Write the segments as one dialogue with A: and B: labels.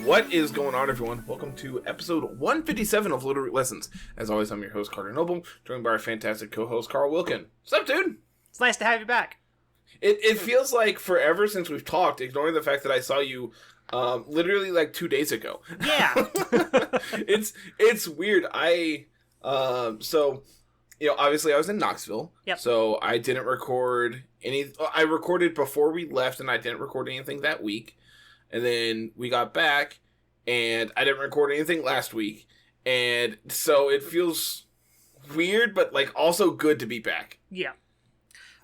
A: What is going on, everyone? Welcome to episode 157 of Littleroot Lessons. As always, I'm your host, Carter Noble, joined by our fantastic co-host, Carl Wilkin. What's up, dude?
B: It's nice to have you back.
A: It feels like forever since we've talked, ignoring the fact that I saw you literally like 2 days ago.
B: Yeah.
A: It's weird. Obviously I was in Knoxville.
B: Yep.
A: So I didn't record I recorded before we left, and I didn't record anything that week. And then we got back, and I didn't record anything last week. And so it feels weird, but like also good to be back.
B: Yeah.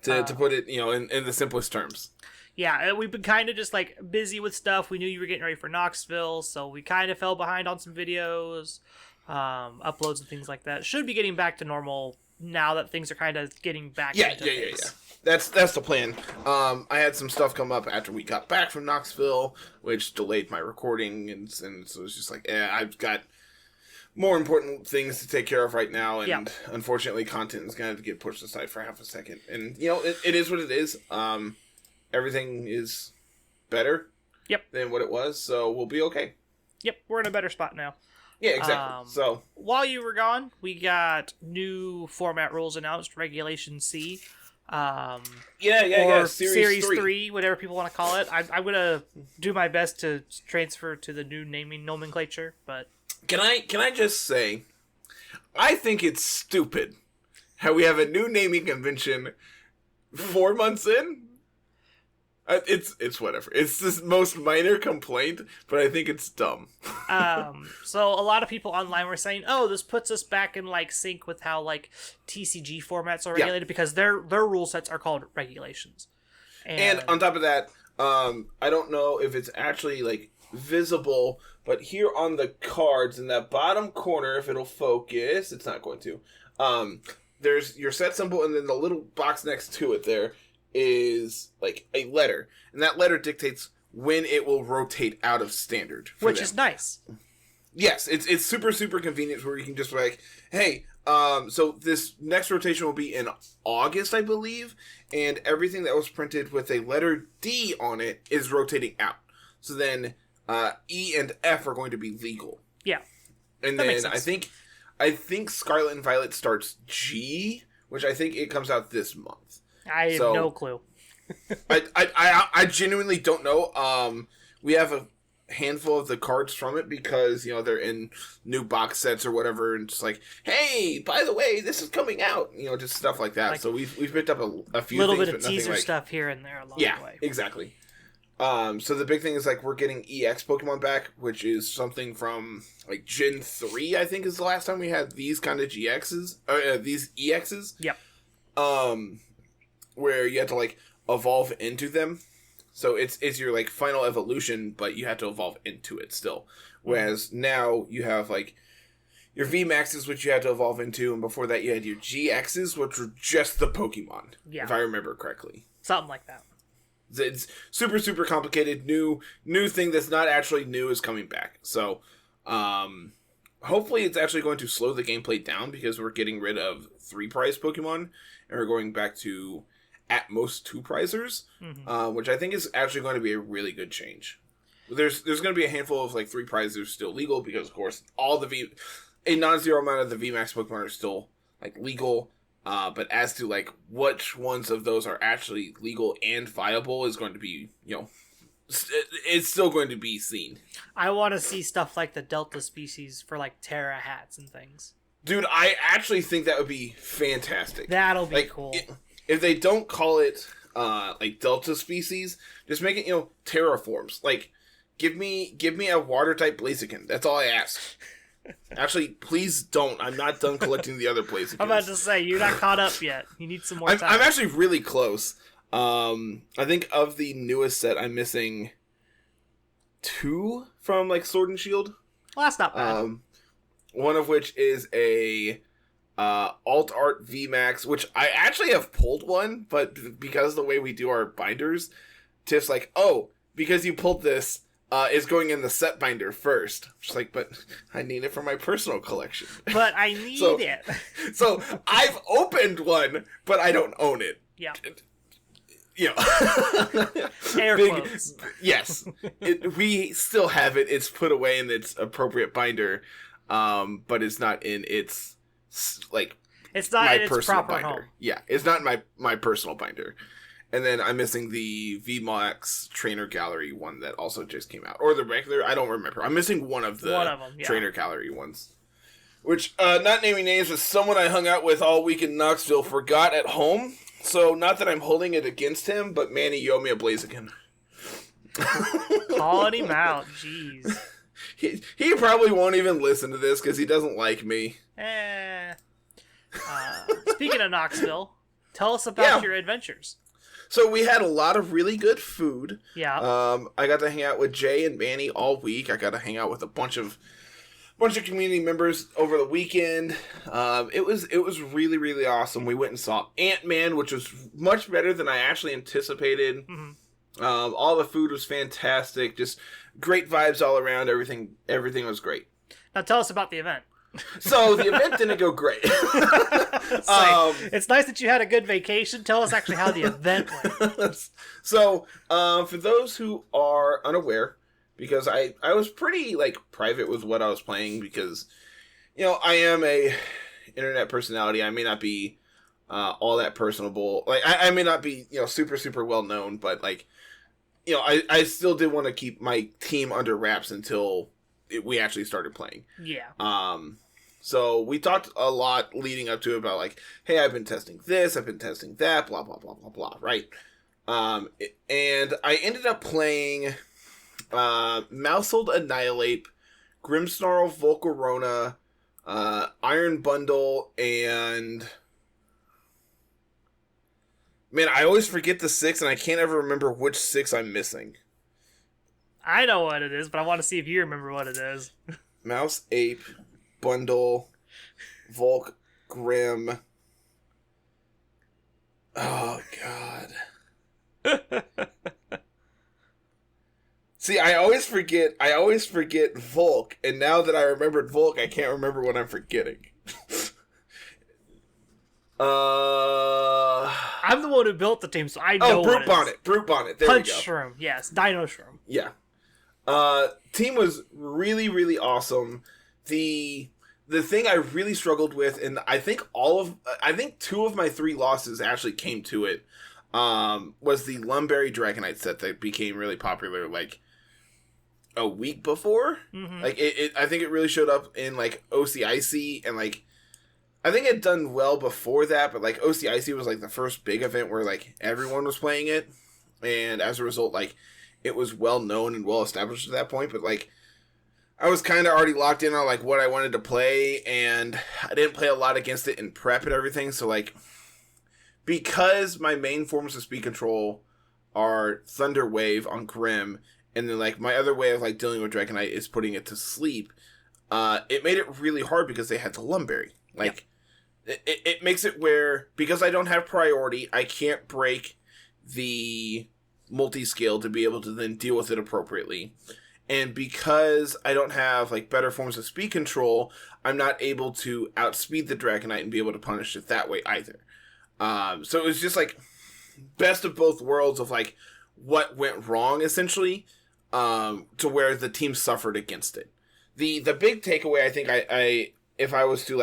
A: To put it, in the simplest terms.
B: Yeah, we've been kind of just like busy with stuff. We knew you were getting ready for Knoxville, so we kind of fell behind on some videos, uploads and things like that. Should be getting back to normal now that things are kind of getting back into things.
A: Yeah. That's the plan. I had some stuff come up after we got back from Knoxville, which delayed my recording, and so it's just like, I've got more important things to take care of right now, and Unfortunately, content is going to get pushed aside for half a second. And, it is what it is. Everything is better than what it was, so we'll be okay.
B: Yep, we're in a better spot now.
A: Yeah, exactly. So
B: while you were gone, we got new format rules announced, Regulation C. Or Series 3, whatever people want to call it. I'm going to do my best to transfer to the new naming nomenclature, but...
A: Can I just say, I think it's stupid how we have a new naming convention 4 months in. It's whatever. It's this most minor complaint, but I think it's dumb.
B: So a lot of people online were saying, "Oh, this puts us back in like sync with how like TCG formats are regulated because their rule sets are called regulations." And
A: on top of that, I don't know if it's actually like visible, but here on the cards in that bottom corner, if it'll focus, it's not going to. There's your set symbol, and then the little box next to it there is like a letter, and that letter dictates when it will rotate out of standard,
B: which is nice.
A: Yes, it's super convenient where you can just be like, hey, so this next rotation will be in August, I believe, and everything that was printed with a letter D on it is rotating out. So then E and F are going to be legal.
B: Yeah,
A: and then I think Scarlet and Violet starts G, which I think it comes out this month.
B: I have no clue.
A: I genuinely don't know. We have a handful of the cards from it because, they're in new box sets or whatever, and just like, hey, by the way, this is coming out. Just stuff like that. Like, so we've picked up a few
B: little
A: things,
B: bit of teaser stuff here and there along the way.
A: Yeah, exactly. So the big thing is like we're getting EX Pokemon back, which is something from like Gen 3, I think is the last time we had these kind of GXs, or these EXs.
B: Yep.
A: Where you have to like evolve into them. So it's your like final evolution, but you have to evolve into it still. Whereas now you have like your VMAXs, which you had to evolve into, and before that you had your GXs, which were just the Pokemon, if I remember correctly.
B: Something like that.
A: It's super complicated. New thing that's not actually new is coming back. So hopefully it's actually going to slow the gameplay down because we're getting rid of 3-prize Pokemon and we're going back to at most 2-prizers, which I think is actually going to be a really good change. There's going to be a handful of like 3-prizers still legal because of course a non-zero amount of the VMAX Pokemon are still like legal. But as to like which ones of those are actually legal and viable is going to be, it's still going to be seen.
B: I want to see stuff like the Delta species for like Terra hats and things. Dude,
A: I actually think that would be fantastic.
B: That'll be cool.
A: If they don't call it like Delta species, just make it, terraforms. Like, give me a water type Blaziken. That's all I ask. Actually, please don't. I'm not done collecting the other Blazikens.
B: I'm about to say, you're not caught up yet. You need some more time.
A: I'm actually really close. I think of the newest set, I'm missing 2 from like Sword and Shield.
B: Well, that's not bad.
A: One of which is a Alt Art VMAX, which I actually have pulled one, but because of the way we do our binders, Tiff's like, oh, because you pulled this, is going in the set binder first. Just like, but I need it for my personal collection.
B: But I need it.
A: So I've opened one, but I don't own it.
B: Yeah.
A: you know,
B: air quotes.
A: Yes, we still have it. It's put away in its appropriate binder, but it's not in its like.
B: It's not
A: my
B: in its
A: personal
B: proper
A: binder.
B: home.
A: Yeah, it's not in my personal binder. And then I'm missing the VMAX Trainer Gallery one that also just came out, or the regular. I don't remember. I'm missing one of them, yeah. Trainer Gallery ones. Which, not naming names, but someone I hung out with all week in Knoxville forgot at home. So, not that I'm holding it against him, but Manny, you owe me a Blaziken.
B: Calling him out, jeez.
A: He probably won't even listen to this because he doesn't like me.
B: Speaking of Knoxville, tell us about your adventures.
A: So we had a lot of really good food.
B: Yeah.
A: I got to hang out with Jay and Manny all week. I got to hang out with a bunch of community members over the weekend. It was really, really awesome. We went and saw Ant-Man, which was much better than I actually anticipated. Mm-hmm. All the food was fantastic. Just great vibes all around. Everything was great.
B: Now tell us about the event.
A: So the event didn't go great.
B: It's nice that you had a good vacation. Tell us actually how the event went.
A: So, for those who are unaware, because I was pretty private with what I was playing, because I am a internet personality. I may not be all that personable. I may not be super super well known, but I still did want to keep my team under wraps until we actually started playing.
B: Yeah.
A: So we talked a lot leading up to it about hey, I've been testing this, I've been testing that, blah, blah, blah, blah, blah, right? And I ended up playing Mousehold Annihilate, Grimmsnarl Volcarona, Iron Bundle, and... Man, I always forget the 6, and I can't ever remember which 6 I'm missing.
B: I know what it is, but I want to see if you remember what it is.
A: Mouse, Ape, Bundle, Volk, Grim. Oh, God. See, I always forget Volk, and now that I remembered Volk, I can't remember what I'm forgetting.
B: I'm the one who built the team, so I know
A: Brute Bonnet. Brute Bonnet. There
B: Punch
A: we go.
B: Shroom. Yes. Dino Shroom.
A: Yeah. Team was really, really awesome. The thing I really struggled with, and I think two of my 3 losses actually came to it, was the Lumberry Dragonite set that became really popular a week before. Mm-hmm. I think it really showed up in OCIC, and I think it had done well before that, but OCIC was the first big event where everyone was playing it, and as a result it was well known and well established at that point. But I was kind of already locked in on what I wanted to play, and I didn't play a lot against it in prep and everything. So because my main forms of speed control are Thunder Wave on Grim, and then my other way of dealing with Dragonite is putting it to sleep, it made it really hard because they had the Lumberry. It makes it where, because I don't have priority, I can't break the multi-scale to be able to then deal with it appropriately. And because I don't have better forms of speed control, I'm not able to outspeed the Dragonite and be able to punish it that way either. So it was just best of both worlds of what went wrong essentially, to where the team suffered against it. The big takeaway, I think I if I was to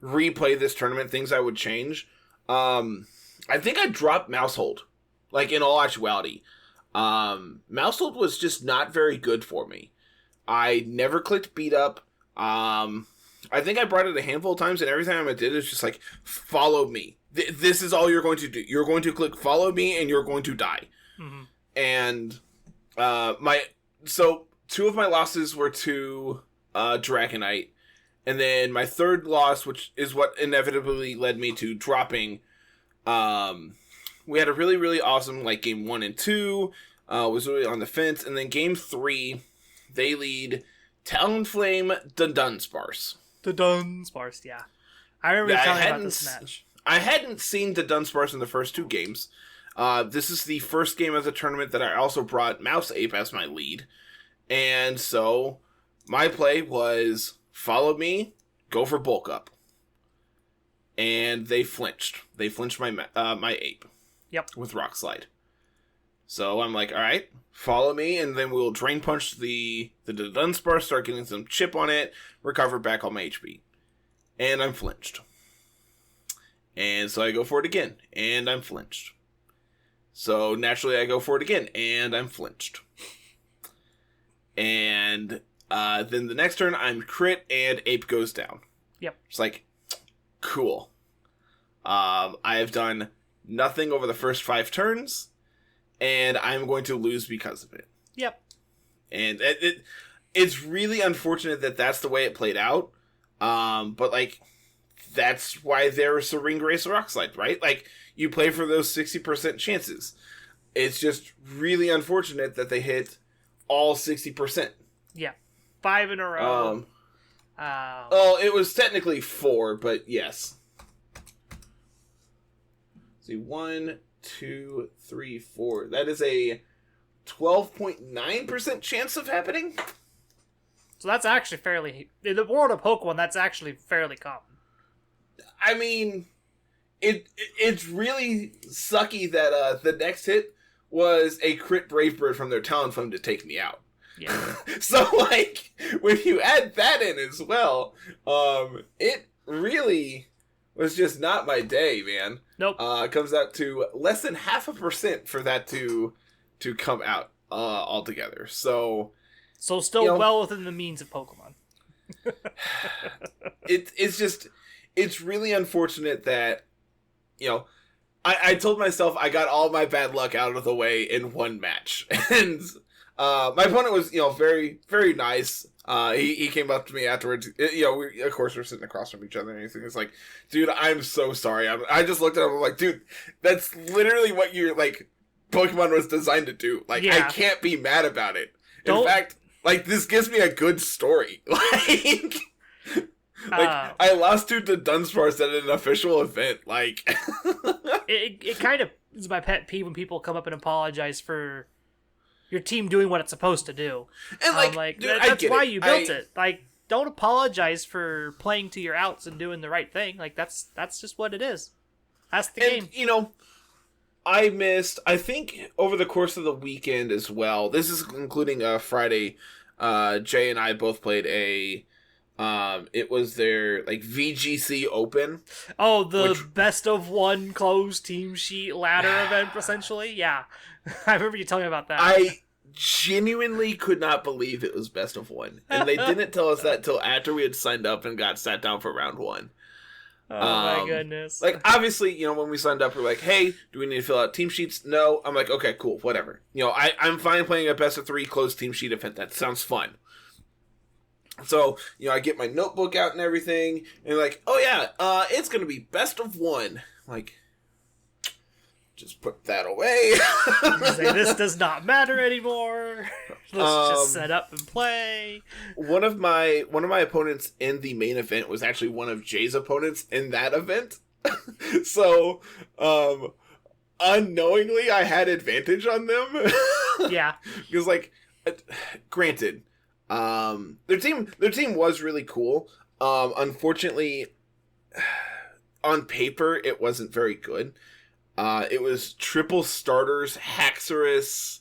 A: replay this tournament, things I would change. I think I dropped Mousehold. In all actuality. Mousehold was just not very good for me. I never clicked beat up. I think I brought it a handful of times, and every time I did, it's just follow me. This is all you're going to do. You're going to click follow me, and you're going to die. Mm-hmm. And so 2 of my losses were to Dragonite, and then my 3rd loss, which is what inevitably led me to dropping. We had a really, really awesome, game 1 and 2, was really on the fence, and then game 3, they lead Talonflame Dunsparce.
B: The Dunsparce, yeah. I remember you telling me about this match.
A: I hadn't seen the Dunsparce in the first 2 games. This is the first game of the tournament that I also brought Mouse Ape as my lead, and so my play was follow me, go for bulk up. And they flinched. They flinched my ape.
B: Yep.
A: With Rock Slide. So I'm like, all right, follow me, and then we'll Drain Punch the Dunsparce, start getting some chip on it, recover back all my HP. And I'm flinched. And so I go for it again, and I'm flinched. So naturally I go for it again, and I'm flinched. And then the next turn I'm crit, and Ape goes down.
B: Yep.
A: It's like, cool. I have done nothing over the first 5 turns, and I'm going to lose because of it.
B: Yep.
A: And it's really unfortunate that that's the way it played out. But, like, that's why there's a Ring Race Rock Slide, right? Like, you play for those 60% chances. It's just really unfortunate that they hit all 60%.
B: Yeah. 5 in a row.
A: Well, it was technically 4, but yes. Let's see, 1, 2, 3, 4. That is a 12.9% chance of happening.
B: So that's actually fairly... In the world of Pokemon, that's actually fairly common.
A: I mean, it's really sucky that the next hit was a crit Brave Bird from their Talonflame to take me out.
B: Yeah.
A: So, like, when you add that in as well, it really was just not my day, man.
B: Nope.
A: It comes out to less than 0.5% for that to come out altogether. So
B: still well within the means of Pokemon.
A: It's really unfortunate that, I told myself I got all my bad luck out of the way in one match. And my opponent was, very, very nice. He came up to me afterwards. We, of course, we're sitting across from each other and everything. It's like, dude, I'm so sorry. I just looked at him. I'm like, dude, that's literally what your Pokemon was designed to do. Like, yeah. I can't be mad about it. In fact, this gives me a good story. I lost to Dunsparce at an official event.
B: It kind of is my pet peeve when people come up and apologize for your team doing what it's supposed to do. And dude, that's why you built it. Don't apologize for playing to your outs and doing the right thing. That's just what it is. That's the game.
A: I missed, I think, over the course of the weekend as well. This is including Friday. Jay and I both played it was their VGC Open.
B: Oh, the best of one closed team sheet ladder event, essentially. Yeah, I remember you telling me about that.
A: I genuinely could not believe it was best of one, and they didn't tell us that till after we had signed up and got sat down for round 1.
B: Oh my goodness!
A: Obviously, when we signed up, we're like, "Hey, do we need to fill out team sheets?" No. I'm like, "Okay, cool, whatever." I'm fine playing a best of 3 closed team sheet event. That sounds fun. So, I get my notebook out and everything, and oh yeah, it's gonna be best of 1. Just put that away.
B: This does not matter anymore. Let's just set up and play.
A: One of my opponents in the main event was actually one of Jay's opponents in that event. So, unknowingly, I had advantage on them.
B: Yeah.
A: Because, granted, their team was really cool. Unfortunately, on paper, it wasn't very good. It was triple starters, Haxorus,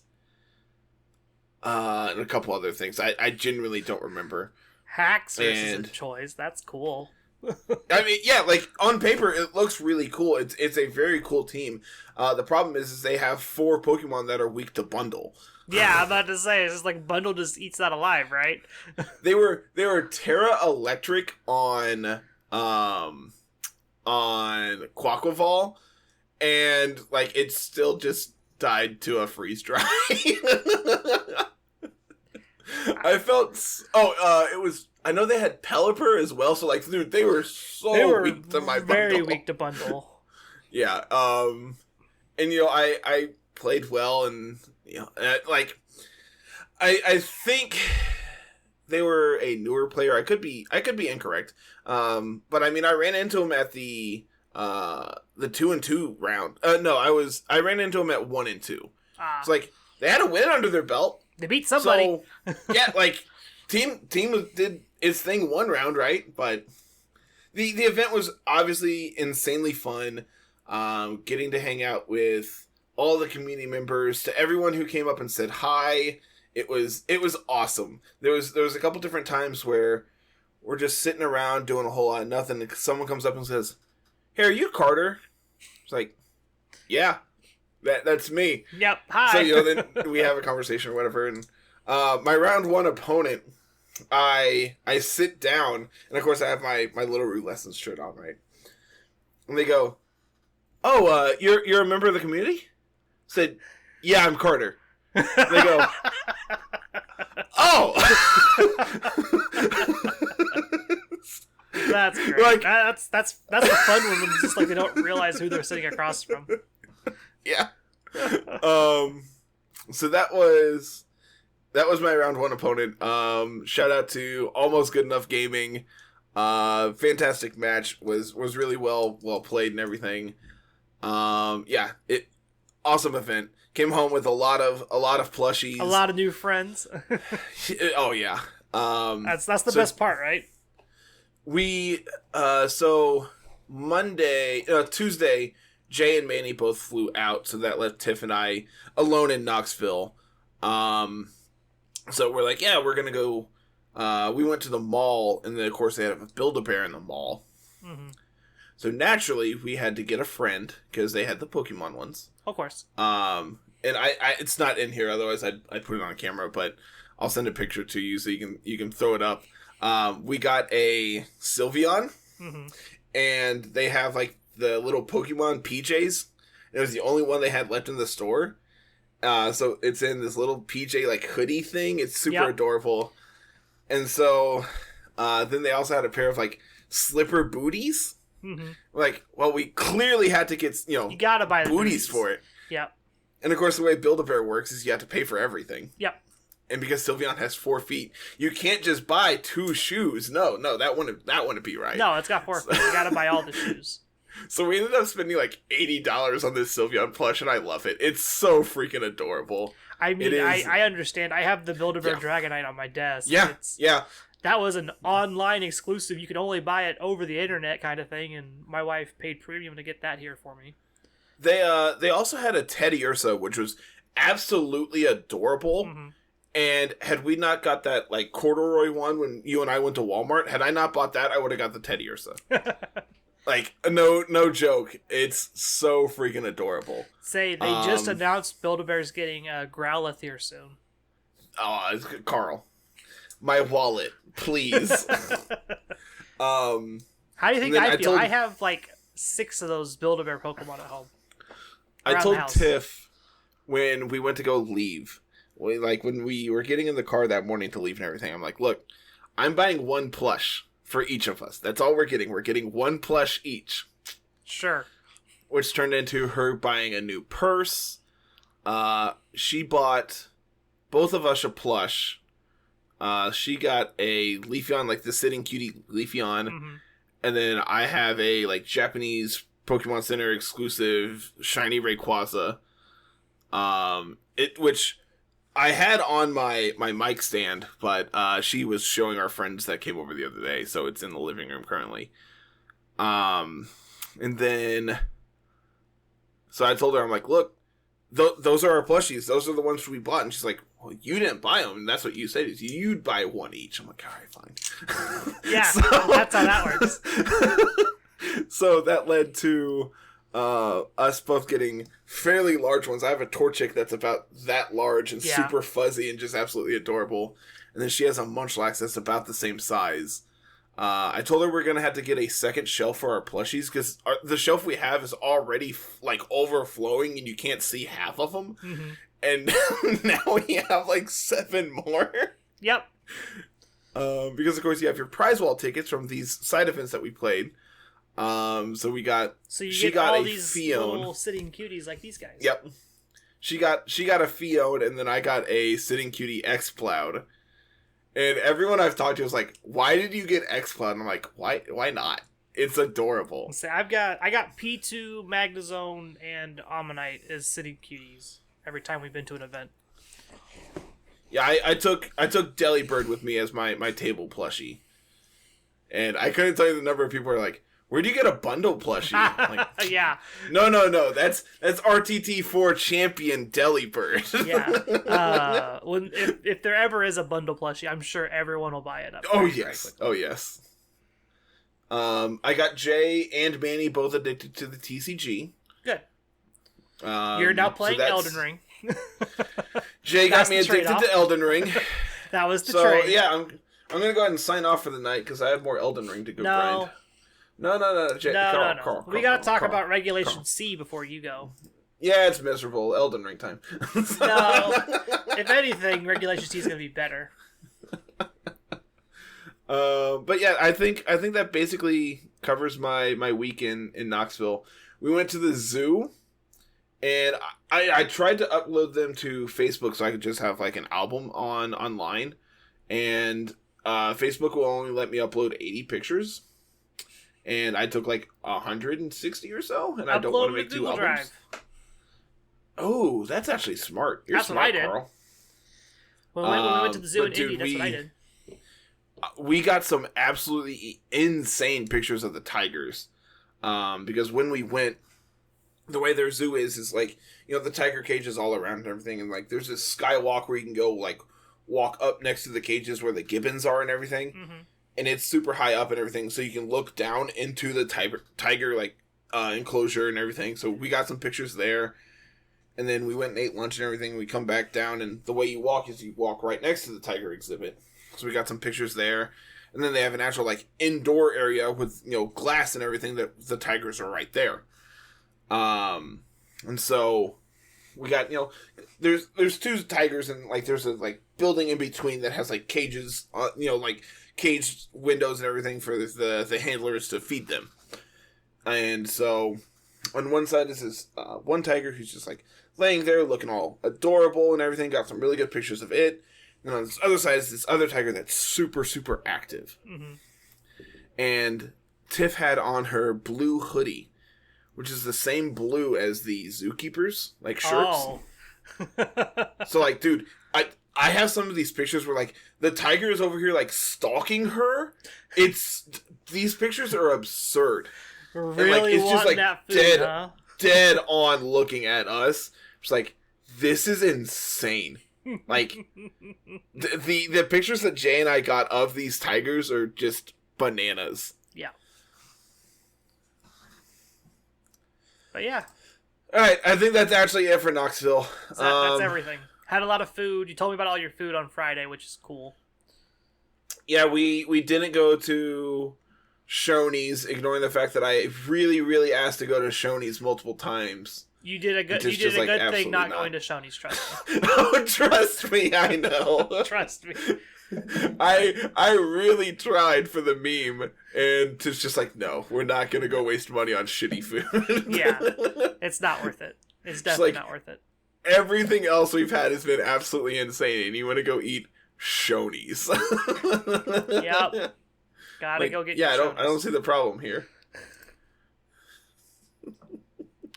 A: and a couple other things. I genuinely don't remember.
B: Haxorus is a choice. That's cool.
A: I mean, yeah, on paper, it looks really cool. It's a very cool team. The problem is they have 4 Pokemon that are weak to Bundle.
B: Yeah, I'm about to say, it's just Bundle just eats that alive, right?
A: They were Terra Electric on Quaquaval, and it still just died to a freeze dry. I felt it was. I know they had Pelipper as well, so dude, they were weak to my Bundle.
B: Very weak to Bundle.
A: Yeah. And I played well, and I think they were a newer player. I could be incorrect. But I mean, I ran into them at the 2-2 round. No, I ran into them at 1-2. It's they had a win under their belt.
B: They beat somebody.
A: So, yeah, team did its thing one round, right? But the event was obviously insanely fun. getting to hang out with all the community members, to everyone who came up and said hi. It was awesome. There was a couple different times where we're just sitting around doing a whole lot of nothing, and someone comes up and says, "Hey, are you Carter?" It's like, yeah, that's me.
B: Yep. Hi.
A: So then we have a conversation or whatever, and my round 1 opponent, I sit down, and of course I have my Littleroot lessons shirt on, right? And they go, "Oh, you're a member of the community?" I said, "Yeah, I'm Carter." They go, "Oh."
B: That's great. Like, that's the fun one when it's just like they don't realize who they're sitting across from.
A: Yeah. So that was my round 1 opponent. Shout out to Almost Good Enough Gaming. Fantastic match. Was really well played and everything. Yeah, awesome event. Came home with a lot of plushies.
B: A lot of new friends.
A: Oh yeah.
B: That's the best part, right?
A: We so Tuesday, Jay and Manny both flew out, so that left Tiff and I alone in Knoxville. So we're like, yeah, we're gonna go. We went to the mall, and then of course they had a Build-A-Bear in the mall. Mm-hmm. So naturally, we had to get a friend because they had the Pokemon ones.
B: Of course.
A: And I it's not in here, otherwise I'd put it on camera, but I'll send a picture to you so you can throw it up. We got a Sylveon, mm-hmm. and they have like the little Pokemon PJs. It was the only one they had left in the store. So it's in this little PJ like hoodie thing. It's super adorable. And so then they also had a pair of like slipper booties. Mm-hmm. Like, well, we clearly had to get, you gotta buy the booties for it.
B: Yep.
A: And of course, the way Build-A-Bear works is you have to pay for everything.
B: Yep.
A: And because Sylveon has 4 feet, you can't just buy 2 shoes. No, that wouldn't be right.
B: No, it's got 4 feet. You gotta buy all the shoes.
A: So we ended up spending like $80 on this Sylveon plush, and I love it. It's so freaking adorable.
B: I mean, I understand. I have the Build-A-Bear Dragonite on my desk.
A: Yeah, yeah.
B: That was an online exclusive. You could only buy it over the internet kind of thing, and my wife paid premium to get that here for me.
A: They also had a Teddy Ursa, which was absolutely adorable. Mm-hmm. And had we not got that like corduroy one when you and I went to Walmart, had I not bought that, I would have got the Teddy Ursa. Like, no joke. It's so freaking adorable.
B: Say, they just announced Build-A-Bear's getting a Growlithe here soon.
A: Oh, it's Carl. My wallet, please.
B: How do you think I feel? I have like 6 of those Build-A-Bear Pokemon at home.
A: I told Tiff when we went to go leave, when we were getting in the car that morning to leave and everything, I'm like, look, I'm buying 1 plush for each of us. That's all we're getting. We're getting 1 plush each.
B: Sure.
A: Which turned into her buying a new purse. She bought both of us a plush. She got a Leafeon, like the Sitting Cutie Leafeon. Mm-hmm. And then I have a like Japanese Pokemon Center exclusive shiny Rayquaza. Which I had on my mic stand, but she was showing our friends that came over the other day, so it's in the living room currently. And then, so I told her, I'm like, look, those are our plushies. Those are the ones we bought. And she's like, well, you didn't buy them. And that's what you said, is you'd buy 1 each. I'm like, all right, fine.
B: Yeah, that's how that works.
A: So that led to us both getting fairly large ones. I have a Torchic that's about that large and super fuzzy and just absolutely adorable. And then she has a Munchlax that's about the same size. I told her we're going to have to get a second shelf for our plushies because the shelf we have is already like overflowing and you can't see half of them. Mm-hmm. And now we have like 7 more.
B: Yep.
A: Because of course you have your prize wall tickets from these side events that we played. So we got.
B: So you got all these little Sitting Cuties like these guys.
A: Yep. She got a Fione, and then I got a Sitting Cutie X-Cloud. And everyone I've talked to is like, "Why did you get X-Cloud?" And I'm like, "Why not? It's adorable."
B: So I got P2, Magnezone, and Ammonite as Sitting Cuties every time we've been to an event.
A: Yeah, I took Delibird with me as my table plushie, and I couldn't tell you the number of people who are like, where do you get a bundle plushie? Like,
B: yeah.
A: No. That's RTT4 champion Delibird.
B: Yeah. If there ever is a bundle plushie, I'm sure everyone will buy it up.
A: Oh yes. I got Jay and Manny both addicted to the TCG.
B: Good. You're now playing Elden Ring.
A: Jay got me addicted to Elden Ring.
B: That was the trade.
A: So yeah, I'm gonna go ahead and sign off for the night because I have more Elden Ring to go grind. No. Jay, Carl,
B: we gotta talk about Regulation C before you go.
A: Yeah, it's miserable. Elden Ring time.
B: No, if anything, Regulation C is gonna be better.
A: But yeah, I think that basically covers my week in Knoxville. We went to the zoo, and I tried to upload them to Facebook so I could just have like an album online, and Facebook will only let me upload 80 pictures, and I took like 160 or so, and I don't want to make 2 albums. Drive. Oh, that's actually smart. You're smart, Carl.
B: When we went to the zoo in Indy, that's what I did.
A: We got some absolutely insane pictures of the tigers, because when we went, the way their zoo is like, you know, the tiger cages all around and everything, and like there's this skywalk where you can go like walk up next to the cages where the gibbons are and everything, and it's super high up and everything, so you can look down into the tiger like enclosure and everything. So we got some pictures there, and then we went and ate lunch and everything. We come back down, and the way you walk is you walk right next to the tiger exhibit. So we got some pictures there, and then they have an actual like indoor area with, you know, glass and everything that the tigers are right there. And so we got, you know, there's 2 tigers, and like there's a like building in between that has like cages, you know, like caged windows and everything for the handlers to feed them. And so on one side is this one tiger who's just like laying there looking all adorable and everything. Got some really good pictures of it. And on this other side is this other tiger that's super, super active. And Tiff had on her blue hoodie, which is the same blue as the zookeepers, like, shirts. Oh. So, like, dude, I have some of these pictures where, like, the tiger is over here, like, stalking her. These pictures are absurd.
B: Really, and, like,
A: it's just, like,
B: that food,
A: dead on looking at us. It's like, this is insane. Like, the pictures that Jay and I got of these tigers are just bananas.
B: Yeah. But yeah.
A: Alright, I think that's actually it for Knoxville.
B: That's everything. Had a lot of food. You told me about all your food on Friday, which is cool.
A: Yeah, we didn't go to Shoney's, ignoring the fact that I really, really asked to go to Shoney's multiple times.
B: You did a good thing not going to Shoney's, trust me.
A: Oh, trust me, I know.
B: Trust me.
A: I really tried for the meme, and it's just like, no, we're not going to go waste money on shitty food.
B: Yeah, it's not worth it. It's definitely not worth it.
A: Everything else we've had has been absolutely insane, and you want to go eat Shoney's.
B: Yep. Gotta go get
A: I
B: Shoney's.
A: don't see the problem here.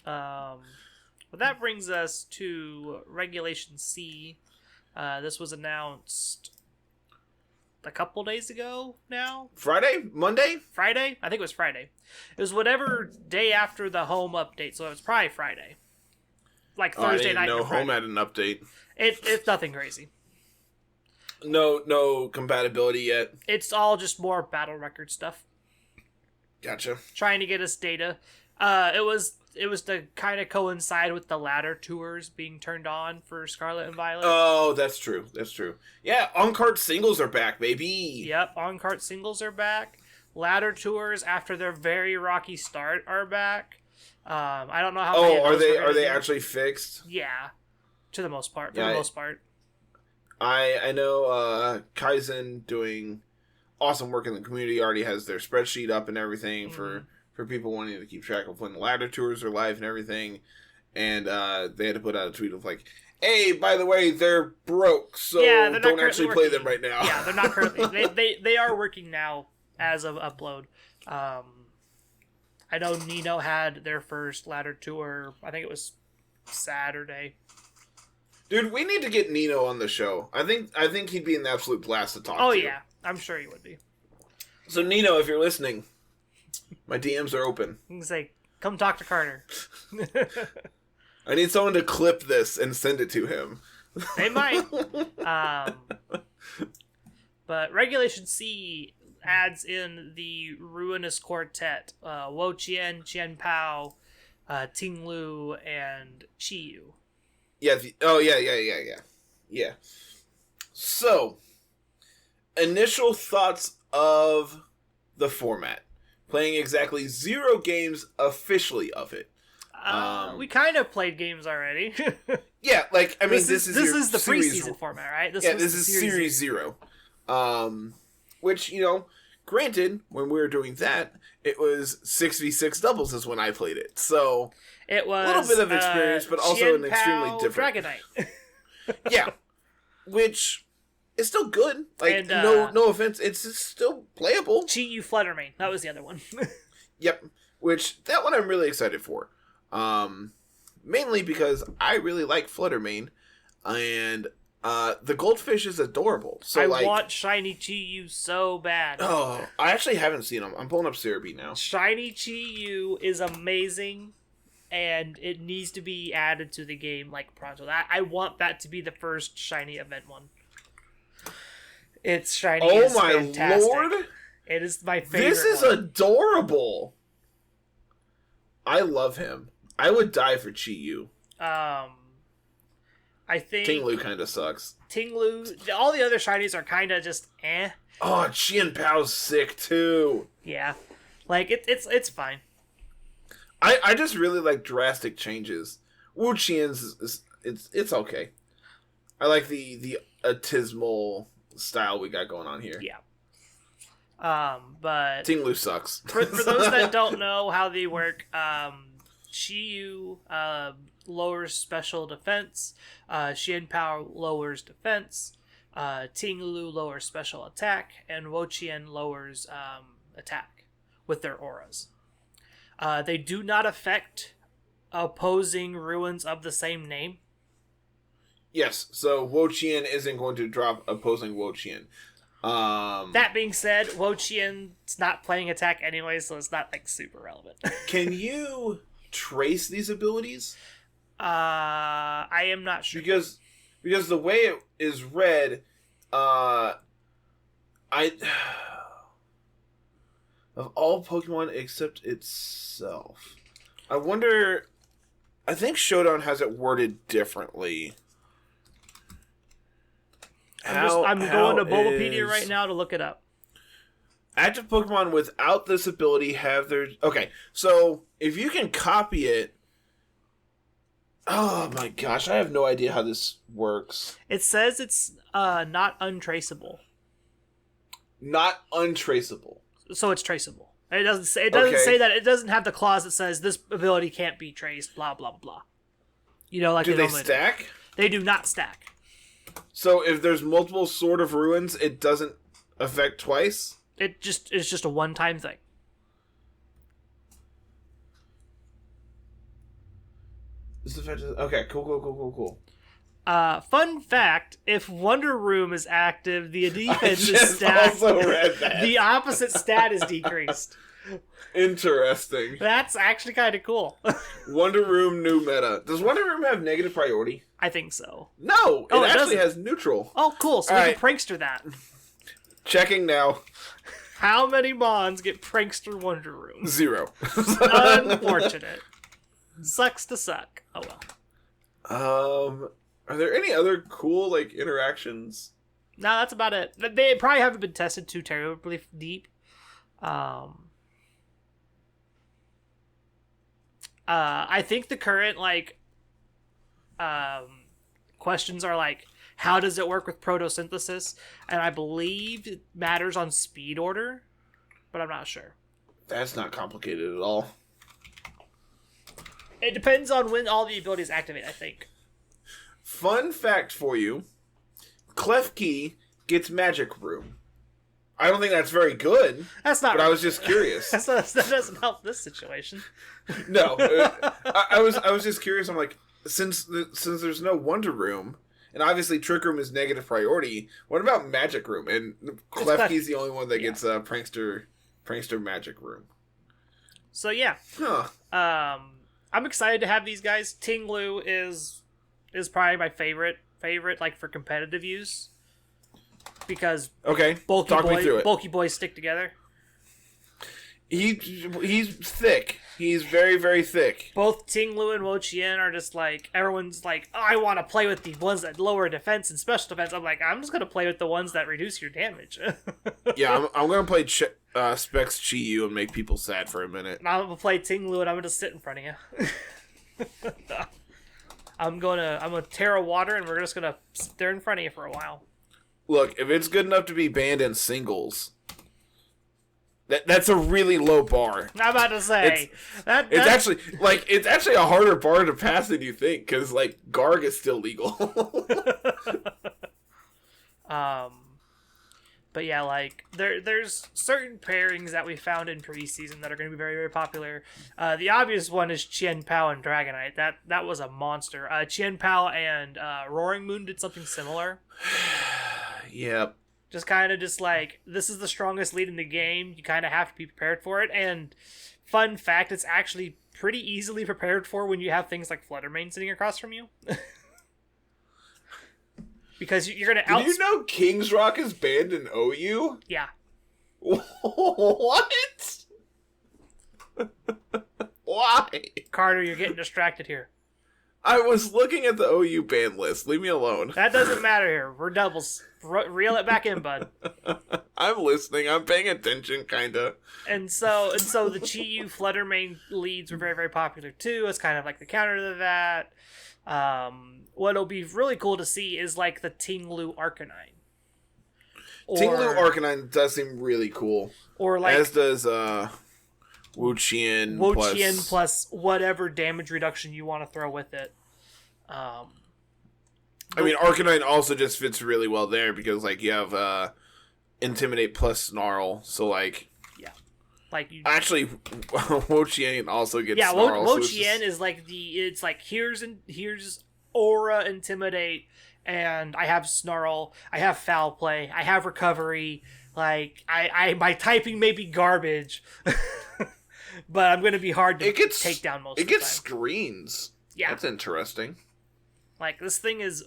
B: Well, that brings us to Regulation C. This was announced a couple days ago now.
A: Monday?
B: Friday? I think it was Friday. It was whatever day after the home update, so it was probably Friday. Like Thursday night.
A: No, home had an update.
B: It's nothing crazy.
A: No compatibility yet.
B: It's all just more battle record stuff.
A: Gotcha.
B: Trying to get us data. It was to kind of coincide with the ladder tours being turned on for Scarlet and Violet.
A: Oh, that's true. Yeah, on-cart singles are back, baby.
B: Yep, on-cart singles are back. Ladder tours after their very rocky start are back. I don't know how.
A: Oh, are they actually fixed?
B: Yeah, to the most part.
A: I know Kaizen doing awesome work in the community already has their spreadsheet up and everything for people wanting to keep track of when the ladder tours are live and everything. And they had to put out a tweet of like, hey, by the way, they're broke, so don't actually play them right now.
B: Yeah, they're not currently. They are working now as of upload. I know Nino had their first ladder tour. I think it was Saturday.
A: Dude, we need to get Nino on the show. I think he'd be an absolute blast to talk to.
B: Oh yeah, I'm sure he would be.
A: So Nino, if you're listening, My DMs are open.
B: You can say, come talk to Carter.
A: I need someone to clip this and send it to him.
B: They might. But Regulation C adds in the Ruinous Quartet. Wo Chien, Qian Pao, Ting Lu, and Chi Yu.
A: Yeah. Yeah. So, initial thoughts of the format. Playing exactly 0 games officially of it.
B: We kind of played games already.
A: Yeah, like, I mean, this
B: is the preseason format, right?
A: This is Series 0. Which, you know, granted, when we were doing that, it was 6v6 doubles is when I played it. So,
B: it was
A: a little bit of experience, but also an extremely different.
B: Dragonite.
A: Yeah. Which is still good. Like, and, no offense, it's still playable.
B: Chi Yu Fluttermane, that was the other one.
A: Yep. Which, that one I'm really excited for. Mainly because I really like Fluttermane, and the goldfish is adorable. So I
B: want Shiny Chi Yu so bad.
A: Oh, I actually haven't seen them. I'm pulling up Cerebi now.
B: Shiny Chi Yu is amazing, and it needs to be added to the game like pronto. I want that to be the first shiny event one. It's shiny.
A: Oh my fantastic. Lord!
B: It is my favorite.
A: This is adorable. I love him. I would die for Chi Yu.
B: I think
A: Ting Lu kind of sucks.
B: Ting Lu, all the other shinies are kind of just eh.
A: Oh, Qian Pao's sick too.
B: Yeah, like it's fine.
A: I just really like drastic changes. Wu Qian's it's okay. I like the autismal style we got going on here.
B: Yeah. But
A: Ting Lu sucks.
B: For those that don't know how they work, Chi Yu lowers special defense, Qian Pao lowers defense, Ting Lu lowers special attack, and Wo Chien lowers attack with their auras. They do not affect opposing ruins of the same name.
A: Yes, so Wo Chien isn't going to drop opposing Wo Chien.
B: That being said, Wo Chien's not playing attack anyway, so it's not like super relevant.
A: Can you trace these abilities?
B: I am not sure
A: because the way it is read, of all Pokemon except itself, I wonder. I think Showdown has it worded differently.
B: I'm going to Bulbapedia right now to look it up.
A: Active Pokemon without this ability have their... Okay, so if you can copy it... Oh my gosh, I have no idea how this works.
B: It says it's not untraceable.
A: Not untraceable.
B: So it's traceable. It doesn't say that. It doesn't have the clause that says this ability can't be traced, blah, blah, blah. You know, like...
A: Do they stack?
B: They do not stack.
A: So if there's multiple Sword of Ruins, it doesn't affect twice?
B: It's just a one-time thing.
A: Okay, cool.
B: Fun fact, if Wonder Room is active, the defense is stacked.
A: Also read that.
B: The opposite stat is decreased.
A: Interesting.
B: That's actually kind of cool.
A: Wonder Room new meta. Does Wonder Room have negative priority?
B: I think so.
A: No, it actually has neutral.
B: Oh, cool. So we can prankster that.
A: Checking now.
B: How many Mons get prankster Wonder Room?
A: 0.
B: Unfortunate. Sucks to suck. Oh
A: well. Are there any other cool like interactions?
B: No, that's about it. They probably haven't been tested too terribly deep. I think the current questions are like, how does it work with photosynthesis? And I believe it matters on speed order, but I'm not sure.
A: That's not complicated at all.
B: It depends on when all the abilities activate, I think.
A: Fun fact for you, Klefki gets Magic Room. I don't think that's very good.
B: That's not.
A: But I was just curious.
B: That doesn't help this situation.
A: No, I was just curious. I'm like, since there's no Wonder Room, and obviously Trick Room is negative priority. What about Magic Room? And Klefki's the only one that gets Prankster Magic Room.
B: So yeah.
A: Huh.
B: I'm excited to have these guys. Ting Lu is probably my favorite like for competitive use. Because bulky boys stick together.
A: He's thick. He's very, very thick.
B: Both Ting Lu and Wo Chien are just like, everyone's like, oh, I want to play with the ones that lower defense and special defense. I'm like, I'm just gonna play with the ones that reduce your damage.
A: Yeah, I'm gonna play Specs Chi Yu and make people sad for a minute.
B: And I'm gonna play Ting Lu and I'm gonna sit in front of you. I'm gonna Terra Water and we're just gonna sit there in front of you for a while.
A: Look, if it's good enough to be banned in singles, that's a really low bar.
B: I'm about to say
A: it's actually a harder bar to pass than you think, because like Garg is still legal.
B: But yeah, like there's certain pairings that we found in preseason that are going to be very, very popular. The obvious one is Chien Pao and Dragonite. That was a monster. Chien Pao and Roaring Moon did something similar.
A: Yep.
B: Just kind of just like, this is the strongest lead in the game. You kind of have to be prepared for it. And fun fact, it's actually pretty easily prepared for when you have things like Fluttermane sitting across from you. Because you're going to
A: Did you know King's Rock is banned in OU?
B: Yeah.
A: What? Why?
B: Carter, you're getting distracted here.
A: I was looking at the OU ban list. Leave me alone.
B: That doesn't matter here. We're doubles. Reel it back in, bud.
A: I'm listening. I'm paying attention, kinda.
B: And so the Chi-Yu Fluttermane leads were very, very popular too. It's kind of like the counter to that. What'll be really cool to see is like the Ting Lu Arcanine.
A: Ting Lu Arcanine does seem really cool.
B: Or like,
A: as does Wo Chien
B: plus whatever damage reduction you want to throw with it.
A: I mean, Arcanine also just fits really well there because, like, you have Intimidate plus Snarl, so, like...
B: Yeah. Like, you...
A: Actually, Wo Chien also gets Snarl.
B: Wo Chien is, like, it's like, here's Aura, Intimidate, and I have Snarl, I have Foul Play, I have Recovery, like, my typing may be garbage, but I'm going to be hard to take down most of the time. It gets
A: screens.
B: Yeah.
A: That's interesting.
B: Like, this thing is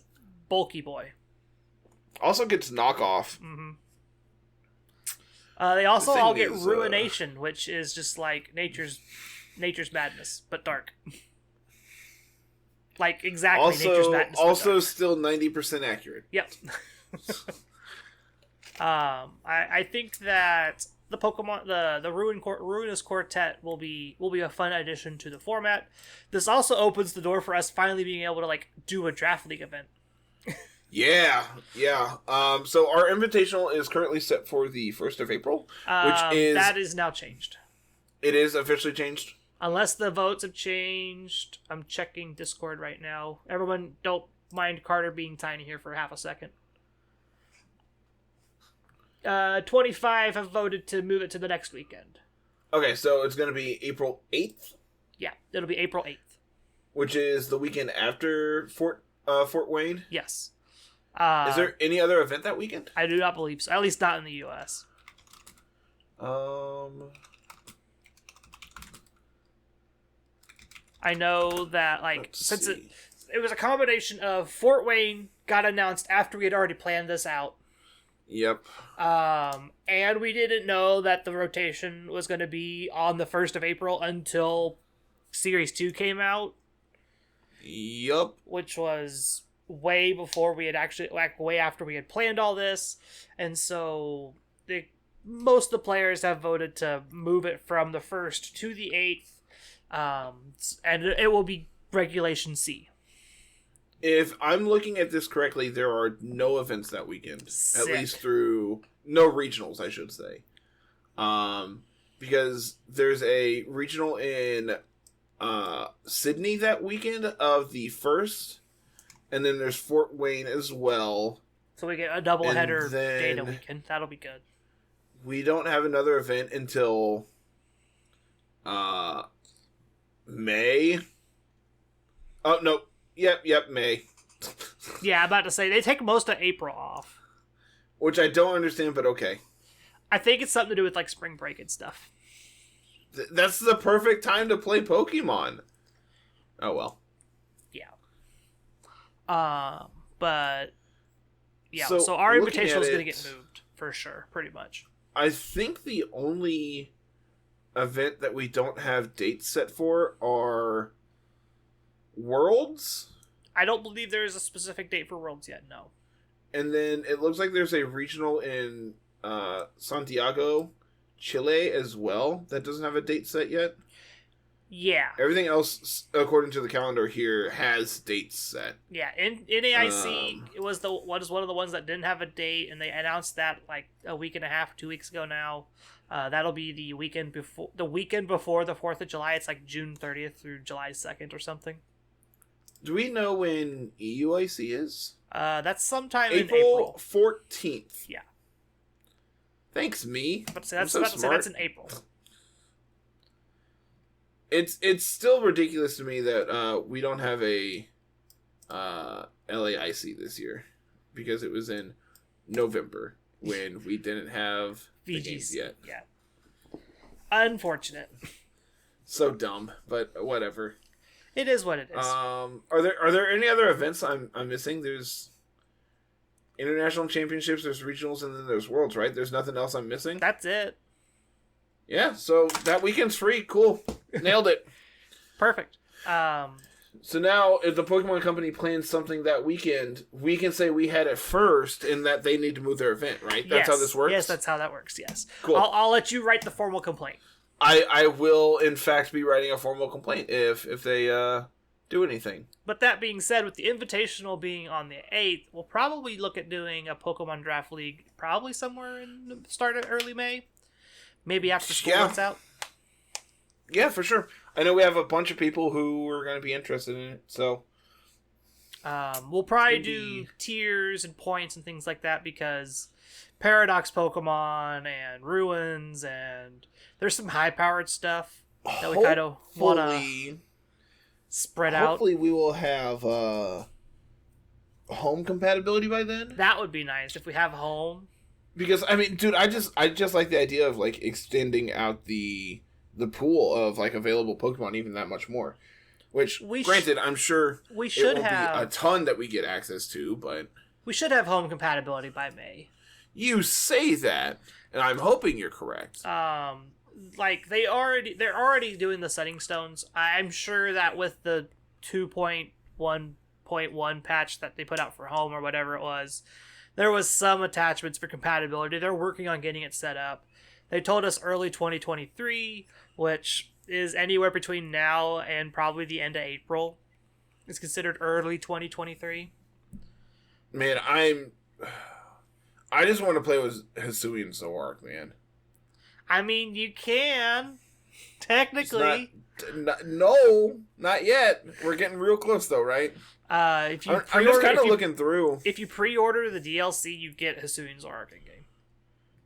B: bulky boy.
A: Also gets knockoff.
B: Mm-hmm. They also all get Ruination, which is just like nature's madness, but dark. Like, exactly nature's madness.
A: Also still 90% accurate.
B: Yep. I think that the Pokemon, the Ruinous Quartet will be a fun addition to the format. This also opens the door for us finally being able to like do a draft league event.
A: Yeah. So our invitational is currently set for the 1st of April,
B: that is now changed.
A: It is officially changed?
B: Unless the votes have changed. I'm checking Discord right now. Everyone, don't mind Carter being tiny here for half a second. 25 have voted to move it to the next weekend.
A: Okay, so it's going to be April 8th?
B: Yeah, it'll be April 8th.
A: Which is the weekend after Fort Wayne?
B: Yes.
A: Is there any other event that weekend?
B: I do not believe so. At least not in the U.S. I know that, like, since it was a combination of Fort Wayne got announced after we had already planned this out.
A: Yep.
B: And we didn't know that the rotation was going to be on the 1st of April until Series 2 came out.
A: Yep.
B: Which was way before we had actually, like, way after we had planned all this. And so most of the players have voted to move it from the 1st to the 8th. And it will be Regulation C.
A: If I'm looking at this correctly, there are no events that weekend.
B: Sick.
A: At least through... No regionals, I should say. Because there's a regional in Sydney that weekend of the 1st. And then there's Fort Wayne as well.
B: So we get a doubleheader data weekend. That'll be good.
A: We don't have another event until May. Oh, no. Yep, May.
B: Yeah, I'm about to say, they take most of April off.
A: Which I don't understand, but okay.
B: I think it's something to do with, like, spring break and stuff.
A: That's the perfect time to play Pokemon. Oh, well.
B: Yeah. But... Yeah, so our Invitational is going to get moved, for sure, pretty much.
A: I think the only event that we don't have dates set for are Worlds.
B: I don't believe there is a specific date for Worlds yet, no.
A: And then it looks like there's a regional in Santiago, Chile as well that doesn't have a date set yet.
B: Yeah.
A: Everything else, according to the calendar here, has dates set.
B: Yeah, NAIC was one of the ones that didn't have a date, and they announced that like a week and a half, 2 weeks ago now. That'll be the weekend before the 4th of July. It's like June 30th through July 2nd or something.
A: Do we know when EUIC is?
B: That's sometime in April.
A: 14th.
B: Yeah.
A: Thanks, me.
B: That's in April.
A: It's still ridiculous to me that we don't have a LAIC this year because it was in November when we didn't have the games yet.
B: Yeah. Unfortunate.
A: So dumb, but whatever.
B: It is what it is.
A: Are there any other events I'm missing? There's international championships, there's regionals, and then there's worlds, right? There's nothing else I'm missing?
B: That's it.
A: Yeah, so that weekend's free. Cool. Nailed it.
B: Perfect.
A: So now, if the Pokemon Company plans something that weekend, we can say we had it first and that they need to move their event, right? That's how this works?
B: Yes, that's how that works, yes.
A: Cool.
B: I'll let you write the formal complaint.
A: I will, in fact, be writing a formal complaint if they do anything.
B: But that being said, with the Invitational being on the 8th, we'll probably look at doing a Pokemon Draft League probably somewhere in the start of early May. Maybe after school gets out.
A: Yeah, for sure. I know we have a bunch of people who are going to be interested in it, so...
B: we'll probably do tiers and points and things like that because Paradox Pokemon and Ruins and there's some high-powered stuff that we kind of want to spread out.
A: Hopefully we will have home compatibility by then.
B: That would be nice if we have home.
A: Because, I mean, dude, I just like the idea of, like, extending out the pool of, like, available Pokemon even that much more. Which, granted, I'm sure
B: we should have
A: be a ton that we get access to, but...
B: We should have home compatibility by May.
A: You say that, and I'm hoping you're correct.
B: Like, they're already doing the setting stones. I'm sure that with the 2.1.1 patch that they put out for home or whatever it was... There was some attachments for compatibility. They're working on getting it set up. They told us early 2023, which is anywhere between now and probably the end of April. It's considered early 2023.
A: Man, I just want to play with Hisuian Zoroark, man.
B: I mean, you can. Technically.
A: No, not yet. We're getting real close, though, right?
B: I'm just
A: kind of looking through.
B: If you pre-order the DLC, you get Hisuian Zoroark in game.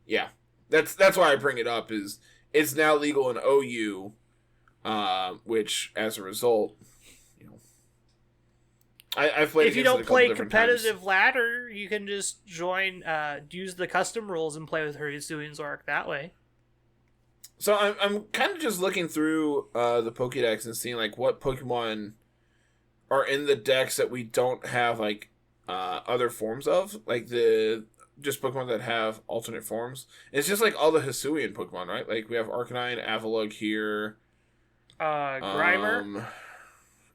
A: Yeah, that's why I bring it up. Is it's now legal in OU, which as a result, you know, I've played.
B: If you don't play competitive ladder, you can just join, use the custom rules and play with Hisuian Zoroark that way.
A: So I'm kind of just looking through the Pokédex and seeing like what Pokemon are in the decks that we don't have like other forms of, like just Pokemon that have alternate forms. It's just like all the Hisuian Pokemon, right? Like we have Arcanine, Avalugg here,
B: Grimer,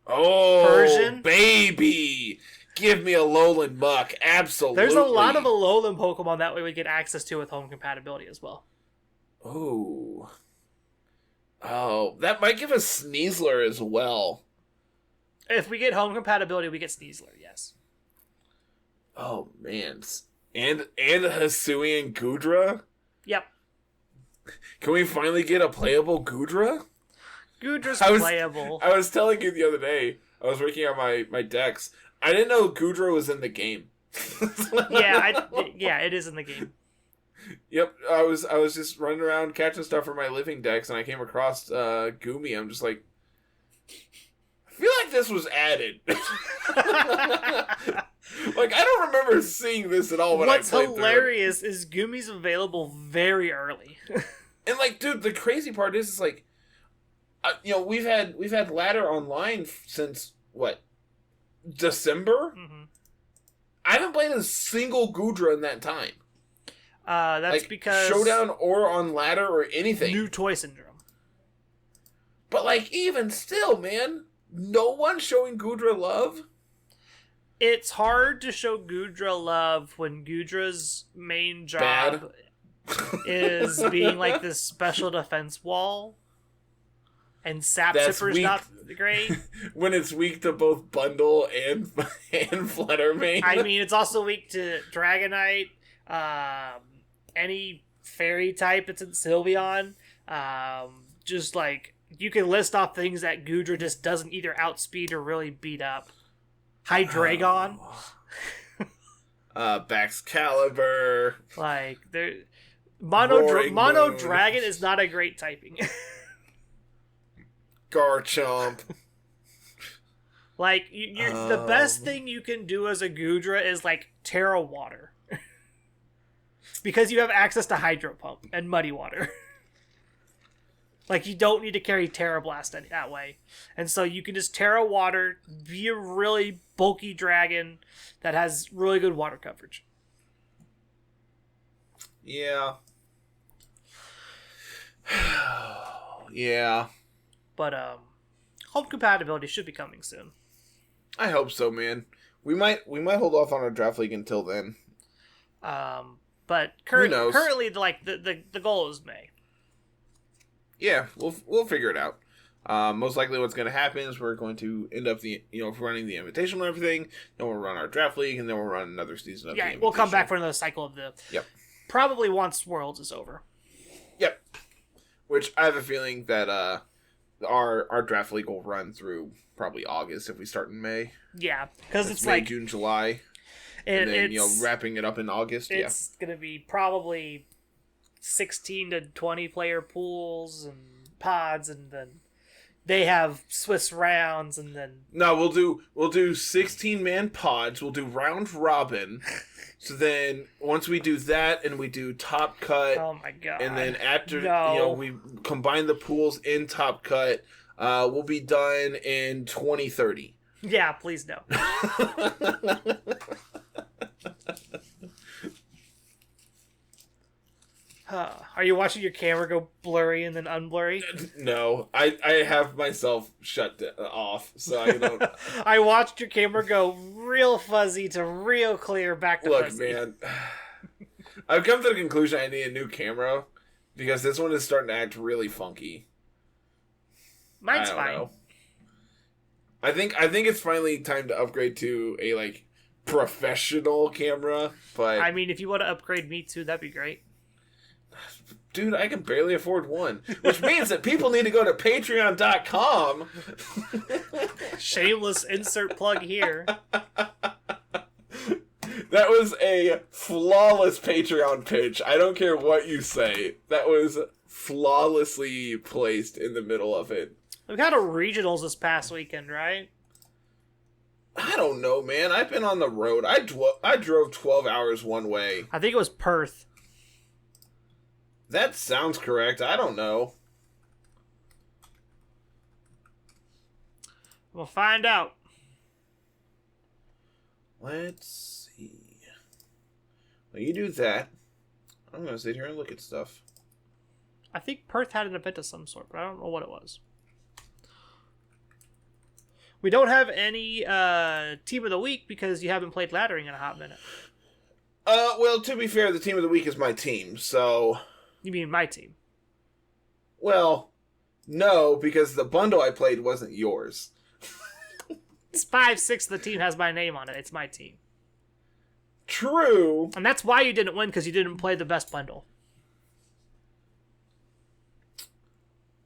A: Persian, baby, give me a Alolan Muck, absolutely.
B: There's a lot of Alolan Pokemon that we would get access to with home compatibility as well.
A: Oh, that might give us Sneasler as well.
B: If we get home compatibility, we get Sneasler, yes.
A: Oh, man. And a Hisuian Goodra?
B: Yep.
A: Can we finally get a playable Goodra?
B: Goodra's playable.
A: I was telling you the other day, I was working on my decks. I didn't know Goodra was in the game.
B: Yeah, it is in the game.
A: Yep, I was just running around catching stuff for my living decks, and I came across Goomy. I'm just like... I feel like this was added. Like, I don't remember seeing this at all when I played through it.
B: What's hilarious is Goomy's available very early.
A: And, like, dude, the crazy part is like, we've had ladder online since what, December.
B: Mm-hmm.
A: I haven't played a single Gudra in that time.
B: That's like, because
A: showdown or on ladder or anything.
B: New toy syndrome.
A: But like, even still, man, no one's showing Gudra love.
B: It's hard to show Gudra love when Gudra's main job is being like this special defense wall, and Sap Zipper's not great.
A: When it's weak to both Bundle and Fluttermane.
B: I mean, it's also weak to Dragonite, any fairy type that's in Sylveon. Just like, you can list off things that Gudra just doesn't either outspeed or really beat up. Hydreigon.
A: Baxcalibur.
B: Like, Mono Dragon is not a great typing.
A: Garchomp.
B: Like, the best thing you can do as a Gudra is, like, Terra Water. Because you have access to Hydro Pump and Muddy Water. Like, you don't need to carry Terra Blast that way. And so you can just Terra Water, be a really bulky dragon that has really good water coverage.
A: Yeah. Yeah.
B: But, home compatibility should be coming soon.
A: I hope so, man. We might hold off on our draft league until then.
B: But currently, like, the goal is May.
A: Yeah, we'll figure it out. Most likely what's going to happen is we're going to end up running the Invitational and everything, then we'll run our draft league, and then we'll run another season of the Invitational.
B: We'll come back for another cycle of the...
A: Yep.
B: Probably once Worlds is over.
A: Yep. Which I have a feeling that our draft league will run through probably August if we start in May.
B: Yeah, because it's
A: May,
B: like...
A: June, July, and then, wrapping it up in August.
B: It's going to be probably 16 to 20 player pools and pods, and then they have Swiss rounds, and then
A: we'll do 16-man pods. We'll do round robin. So then once we do that and we do top cut,
B: oh my god,
A: and then after we combine the pools in top cut, we'll be done in 2030.
B: Yeah, please no. Are you watching your camera go blurry and then unblurry?
A: No, I have myself shut off, so I don't.
B: I watched your camera go real fuzzy to real clear back to fuzzy.
A: Look, man, I've come to the conclusion I need a new camera because this one is starting to act really funky.
B: Mine's fine.
A: Know. I think it's finally time to upgrade to a professional camera. But
B: I mean, if you want to upgrade me too, that'd be great.
A: Dude, I can barely afford one. Which means that people need to go to patreon.com.
B: Shameless insert plug here.
A: That was a flawless Patreon pitch. I don't care what you say. That was flawlessly placed in the middle of it.
B: We've had a regionals this past weekend, right?
A: I don't know, man. I've been on the road. I drove 12 hours one way.
B: I think it was Perth.
A: That sounds correct. I don't know.
B: We'll find out.
A: Let's see. Well, you do that. I'm going to sit here and look at stuff.
B: I think Perth had an event of some sort, but I don't know what it was. We don't have any team of the week because you haven't played laddering in a hot minute.
A: Well, to be fair, the team of the week is my team, so...
B: You mean my team?
A: Well, no, because the bundle I played wasn't yours.
B: It's 5/6 of the team has my name on it. It's my team.
A: True.
B: And that's why you didn't win, because you didn't play the best bundle.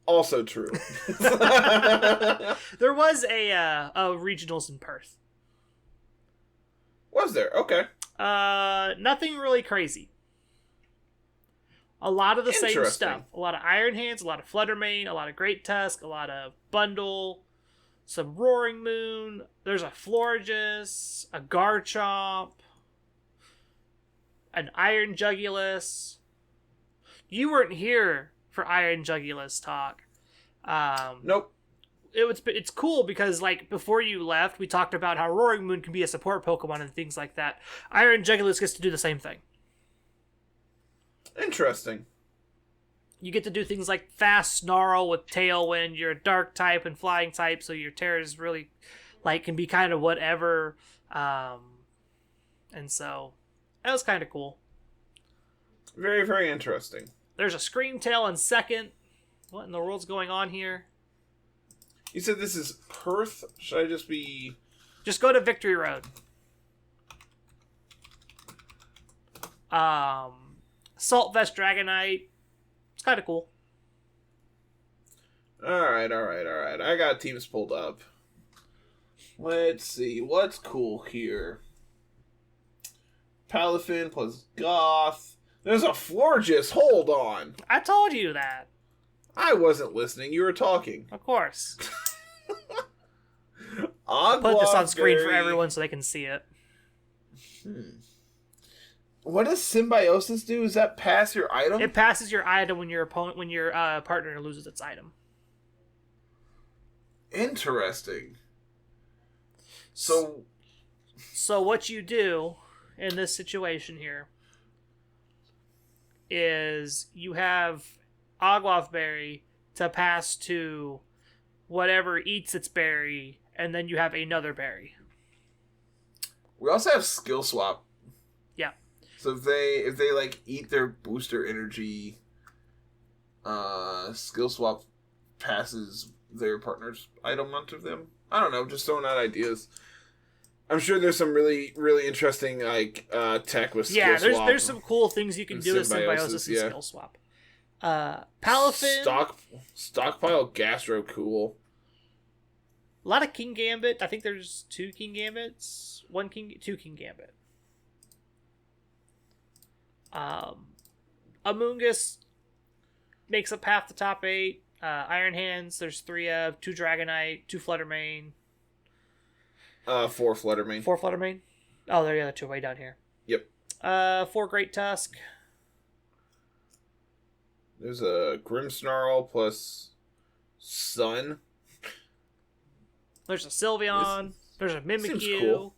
A: Also true.
B: There was a regionals in Perth.
A: Was there? Okay.
B: Nothing really crazy. A lot of the same stuff. A lot of Iron Hands, a lot of Fluttermane, a lot of Great Tusk, a lot of Bundle, some Roaring Moon. There's a Florges, a Garchomp, an Iron Jugulus. You weren't here for Iron Jugulus talk,
A: Nope.
B: It's cool because, like, before you left, we talked about how Roaring Moon can be a support Pokemon and things like that. Iron Jegulus gets to do the same thing.
A: Interesting.
B: You get to do things like fast Snarl with Tailwind. You're a Dark type and Flying type, so your Terra is really, like, can be kind of whatever. And so, that was kind of cool.
A: Very, very interesting.
B: There's a Screamtail in second. What in the world's going on here?
A: You said this is Perth? Should I just be...
B: Just go to Victory Road. Salt Vest Dragonite. It's kind of cool.
A: Alright. I got teams pulled up. Let's see. What's cool here? Palafin plus Goth. There's a Florges. Hold on.
B: I told you that.
A: I wasn't listening. You were talking.
B: Of course.
A: Put
B: this on screen for everyone so they can see it.
A: What does Symbiosis do? Does that pass your item?
B: It passes your item when your partner loses its item.
A: Interesting. So
B: what you do in this situation here is you have Ogloff Berry to pass to whatever eats its berry, and then you have another berry.
A: We also have Skill Swap.
B: Yeah.
A: So if they like eat their booster energy, Skill Swap passes their partner's item onto them. I don't know, just throwing out ideas. I'm sure there's some really, really interesting like tech with Skill Swap.
B: Yeah, there's some cool things you can do with Symbiosis and Skill Swap. Palafin.
A: Stockpile Gastro, cool.
B: A lot of King Gambit. I think there's 2 King Gambits. 2 King Gambit. Amoonguss makes up half the top 8. Iron Hands, there's 3 of. 2 Dragonite, 2 Fluttermane.
A: 4 Fluttermane.
B: 4 Fluttermane? Oh, there are the other 2 way down here.
A: Yep.
B: 4 Great Tusk.
A: There's a Grimmsnarl plus Sun.
B: There's a Sylveon. There's a Mimikyu.
A: Seems cool.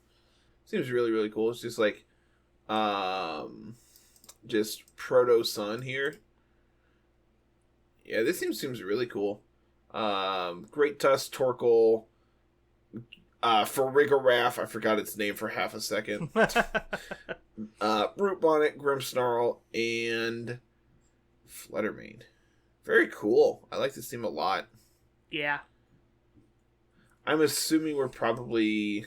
A: Seems really, really cool. It's just like, just Proto Sun here. Yeah, this seems really cool. Great Tusk, Torkoal, Farigiraf, I forgot its name for half a second. Root Bonnet, Grimmsnarl, and Fluttermane. Very cool. I like this team a lot.
B: Yeah.
A: I'm assuming we're probably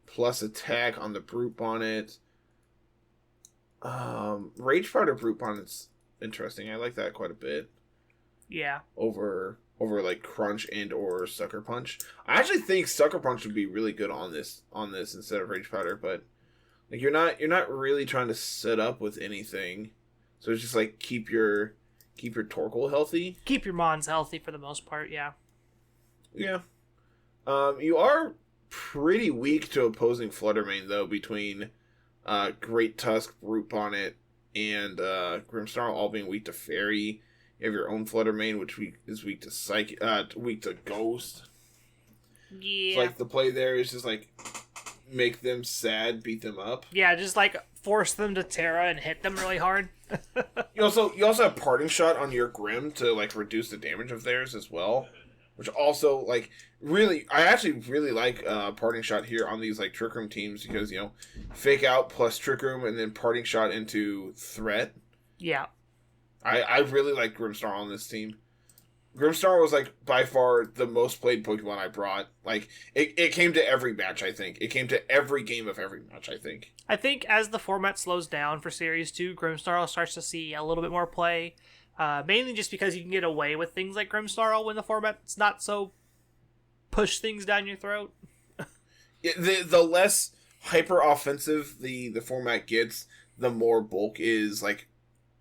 A: plus attack on the Brute Bonnet. Rage Powder Brute Bonnet's interesting. I like that quite a bit.
B: Yeah.
A: Over like Crunch and or Sucker Punch. I actually think Sucker Punch would be really good on this instead of Rage Powder, but like you're not really trying to set up with anything. So it's just like keep your Torkoal healthy.
B: Keep your Mons healthy for the most part, yeah.
A: Yeah. You are pretty weak to opposing Fluttermane though, between Great Tusk, Brute Bonnet, and Grimmsnarl all being weak to Fairy. You have your own Fluttermane, which is weak to weak to Ghost.
B: Yeah.
A: So, like, the play there is just, like, make them sad, beat them up.
B: Yeah, just, like, force them to Terra and hit them really hard.
A: You also have Parting Shot on your Grim to, like, reduce the damage of theirs as well. Which also, like, really, I actually really like Parting Shot here on these, like, Trick Room teams because, you know, Fake Out plus Trick Room and then Parting Shot into Threat.
B: Yeah.
A: I really like Grimmsnarl on this team. Grimmsnarl was, like, by far the most played Pokemon I brought. Like, it came to every match, I think. It came to every game of every match, I think.
B: I think as the format slows down for Series 2, Grimmsnarl starts to see a little bit more play. Mainly just because you can get away with things like Grimmsnarl when the format's not so push things down your throat.
A: The less hyper-offensive the format gets, the more bulk is, like,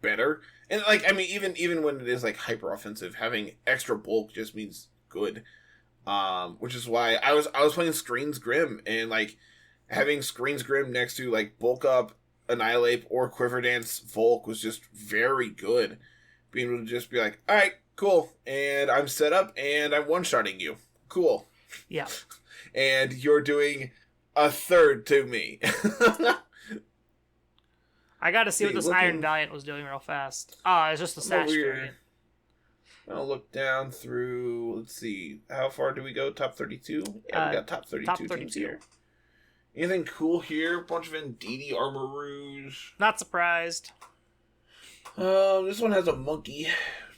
A: better. And, like, I mean, even when it is, like, hyper-offensive, having extra bulk just means good. Which is why I was playing Screens Grim, and, like, having Screens Grim next to, like, Bulk Up, Annihilate, or Quiver Dance Volk was just very good. Being able to just be like, alright, Cool. And I'm set up, and I'm one-shotting you. Cool.
B: Yeah.
A: And you're doing a third to me.
B: I got to see what this Iron Valiant was doing real fast. It's just the sash variant.
A: I'll look down through. Let's see. How far do we go? Top 32? Yeah, we got top 32 teams here. Anything cool here? Bunch of Indeedee Armor Rouge.
B: Not surprised.
A: This one has a monkey.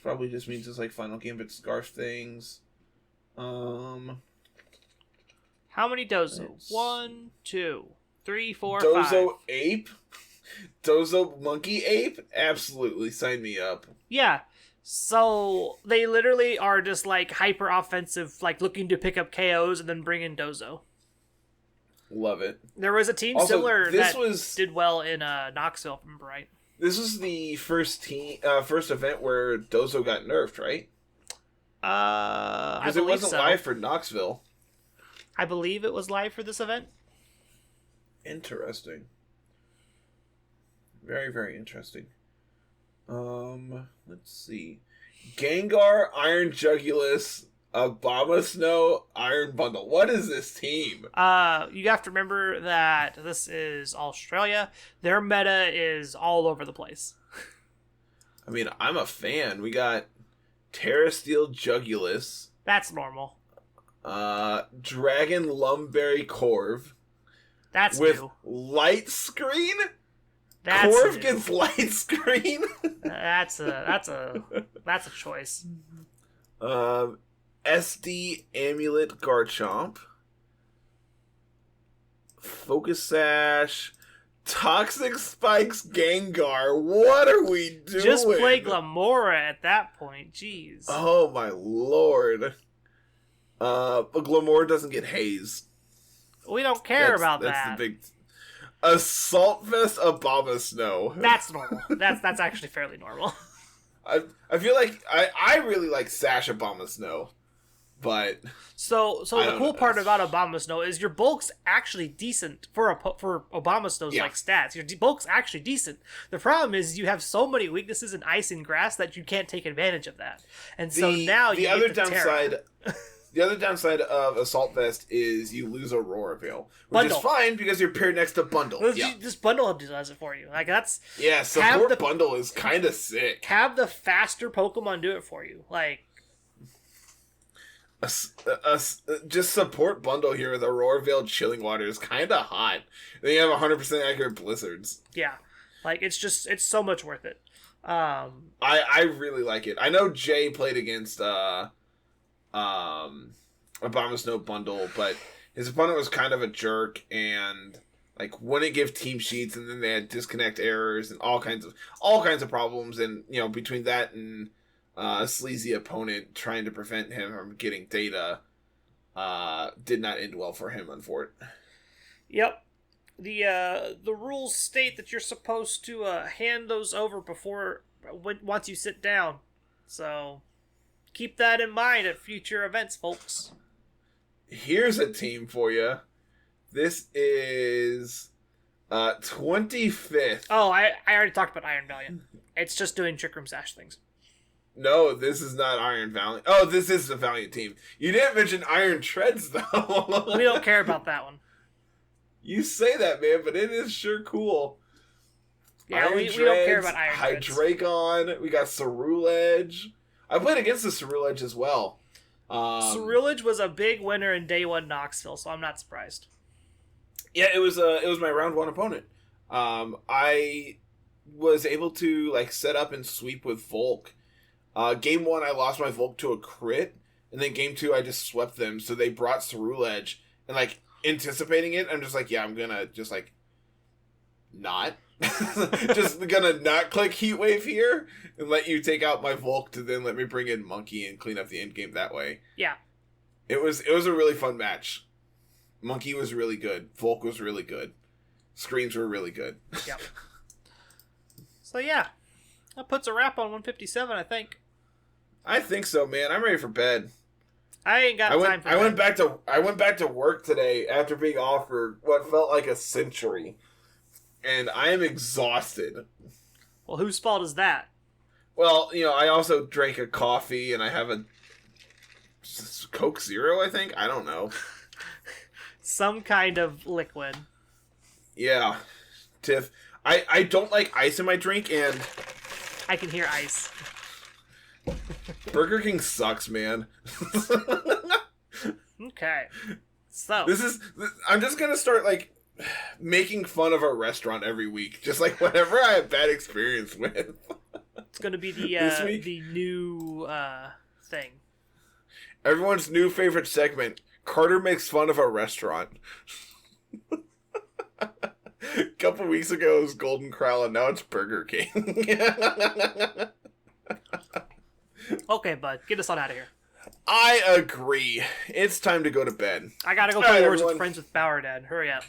A: Probably just means it's like Final Gambit Scarf things.
B: How many Dozo? 1, 2, 3, 4,
A: Dozo
B: 5.
A: Dozo Ape? Dozo Monkey Ape? Absolutely. Sign me up.
B: Yeah. So they literally are just like hyper offensive, like looking to pick up KOs and then bring in Dozo.
A: Love it.
B: There was a team similar that did well in Knoxville, if I remember right.
A: This was the first event where Dozo got nerfed, right? Because it wasn't live for Knoxville.
B: I believe it was live for this event.
A: Interesting. Very, very interesting. Let's see. Gengar, Iron Jugulus, Abomasnow, Iron Bundle. What is this team?
B: You have to remember that this is Australia. Their meta is all over the place.
A: I mean, I'm a fan. We got Terrasteel Jugulus.
B: That's normal.
A: Dragon Lumberry Corv.
B: That's
A: with
B: new.
A: Light Screen?
B: That's
A: Corv
B: new.
A: gets light screen?
B: That's a choice.
A: SD Amulet Garchomp. Focus Sash. Toxic Spikes Gengar. What are we doing?
B: Just play Glamora at that point. Jeez.
A: Oh my lord. But Glamora doesn't get haze.
B: We don't care about that.
A: That's the big... Assault Vest Abomasnow.
B: That's normal. That's actually fairly normal.
A: I feel like I really like Sash Abomasnow, but
B: so the cool part about Abomasnow is your bulk's actually decent for Abomasnow's like stats. Your bulk's actually decent. The problem is you have so many weaknesses in ice and grass that you can't take advantage of that. And so now you get the Terra.
A: The other downside of Assault Vest is you lose Aurora Veil, which is fine because you're paired next to Bundle.
B: This Bundle does it for you. Like that's
A: support Bundle is kind of sick.
B: Have the faster Pokemon do it for you. Like
A: just support Bundle here with Aurora Veil Chilling Water is kind of hot. Then you have 100% accurate Blizzards. Yeah,
B: like it's so much worth it.
A: I really like it. I know Jay played against Abomasnow Bundle, but his opponent was kind of a jerk and like wouldn't give team sheets, and then they had disconnect errors and all kinds of problems, and you know, between that and a sleazy opponent trying to prevent him from getting data did not end well for him, unfortunately.
B: Yep. The rules state that you're supposed to hand those over once you sit down, so keep that in mind at future events, folks.
A: Here's a team for you. This is 25th.
B: Oh, I already talked about Iron Valiant. It's just doing Trick Room Sash things.
A: No, this is not Iron Valiant. Oh, this is the Valiant team. You didn't mention Iron Treads, though.
B: We don't care about that one.
A: You say that, man, but it is sure cool.
B: Yeah, we don't care about Iron Treads.
A: Hydreigon. We got Ceruledge. I played against the Ceruledge as well.
B: Ceruledge was a big winner in Day 1 Knoxville, so I'm not surprised.
A: Yeah, it was my round 1 opponent. I was able to like set up and sweep with Volk. Game 1, I lost my Volk to a crit, and then Game 2, I just swept them. So they brought Ceruledge, and like anticipating it, I'm just like, yeah, I'm gonna just like not. Just gonna not click Heat Wave here and let you take out my Volk to then let me bring in Monkey and clean up the end game that way.
B: Yeah.
A: It was a really fun match. Monkey was really good. Volk was really good. Screens were really good.
B: Yep. So yeah. That puts a wrap on 157, I think.
A: I think so, man. I'm ready for bed.
B: I ain't got time for that.
A: I went back to work today after being off for what felt like a century. And I am exhausted.
B: Well, whose fault is that?
A: Well, I also drank a coffee, and I have a Coke Zero, I think. I don't know.
B: Some kind of liquid.
A: Yeah. Tiff. I don't like ice in my drink, and...
B: I can hear ice.
A: Burger King sucks, man.
B: Okay. So...
A: I'm just gonna start, making fun of a restaurant every week. Just, whatever I have bad experience with.
B: It's gonna be the new thing.
A: Everyone's new favorite segment. Carter makes fun of a restaurant. A couple weeks ago it was Golden Corral, and now it's Burger King.
B: Okay, bud. Get us on out of here.
A: I agree. It's time to go to bed.
B: I gotta go play Words with Friends with Power Dad. Hurry up.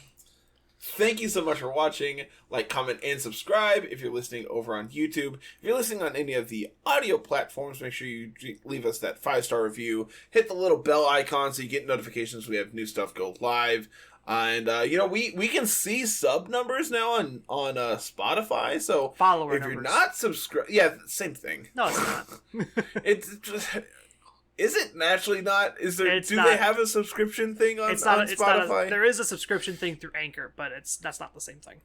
A: Thank you so much for watching. Like, comment, and subscribe if you're listening over on YouTube. If you're listening on any of the audio platforms, make sure you leave us that 5-star review. Hit the little bell icon so you get notifications when we have new stuff go live. And, we can see sub numbers now on Spotify. So
B: follower
A: if
B: numbers.
A: You're not subscribed... Yeah, same thing.
B: No, it's not.
A: It's just... Is it naturally not? They have a subscription thing on Spotify?
B: There is a subscription thing through Anchor, but that's not the same thing.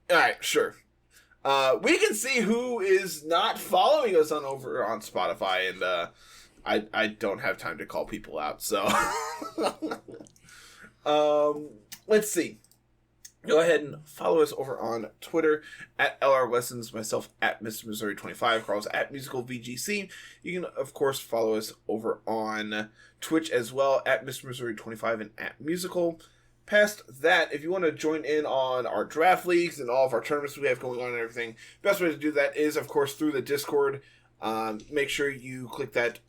A: All right, sure. We can see who is not following us over on Spotify, and I don't have time to call people out, so let's see. Go ahead and follow us over on Twitter at LR Lessons, myself at Mr. Missouri 25, Carl's at Musical VGC. You can, of course, follow us over on Twitch as well at Mr. Missouri 25 and at Musical. Past that, if you want to join in on our draft leagues and all of our tournaments we have going on and everything, best way to do that is, of course, through the Discord. Make sure you click that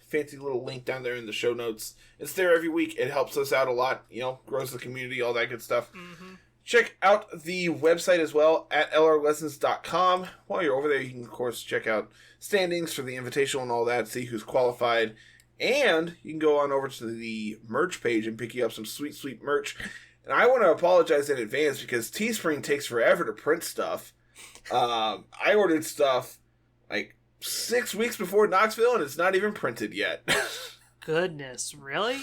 A: fancy little link down there in the show notes. It's there every week. It helps us out a lot, grows the community, all that good stuff.
B: Mm-hmm.
A: Check out the website as well at lrlessons.com. While you're over there, you can, of course, check out standings for the Invitational and all that, see who's qualified. And you can go on over to the merch page and pick you up some sweet, sweet merch. And I want to apologize in advance because Teespring takes forever to print stuff. I ordered stuff 6 weeks before Knoxville, and it's not even printed yet.
B: Goodness, really?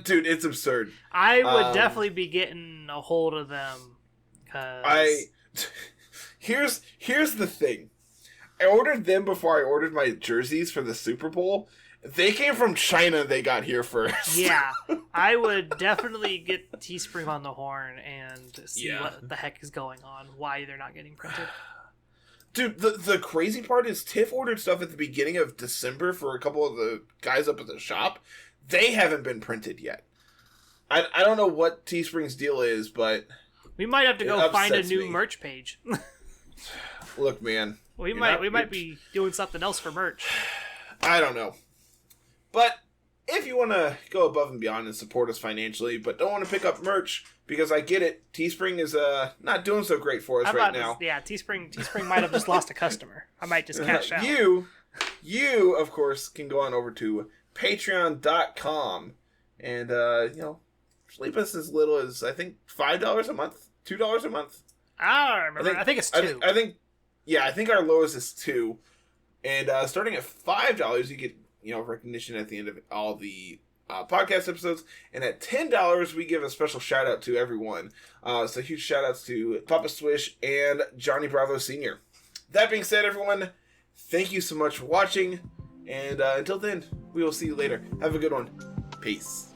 A: Dude, it's absurd.
B: I would definitely be getting a hold of them.
A: Here's the thing. I ordered them before I ordered my jerseys for the Super Bowl. They came from China. They got here first.
B: Yeah, I would definitely get Teespring on the horn and see what the heck is going on. Why they're not getting printed.
A: Dude, the crazy part is Tiff ordered stuff at the beginning of December for a couple of the guys up at the shop. They haven't been printed yet. I don't know what Teespring's deal is, but...
B: We might have to go find a new merch page.
A: Look, man.
B: We might be doing something else for merch.
A: I don't know. But if you want to go above and beyond and support us financially, but don't want to pick up merch... Because I get it, Teespring is not doing so great for us right now.
B: Yeah, Teespring might have just lost a custer. I might just cash out.
A: You, of course, can go on over to patreon.com and, leave us as little as, I think, $5 a month, $2 a month.
B: I don't remember. I think it's $2.
A: I think our lowest is $2. And starting at $5, you get, recognition at the end of all the podcast episodes, and at $10 we give a special shout out to everyone. So huge shout outs to Papa Swish and Johnny Bravo Sr. That being said, everyone, thank you so much for watching, and until then, we will see you later. Have a good one. Peace.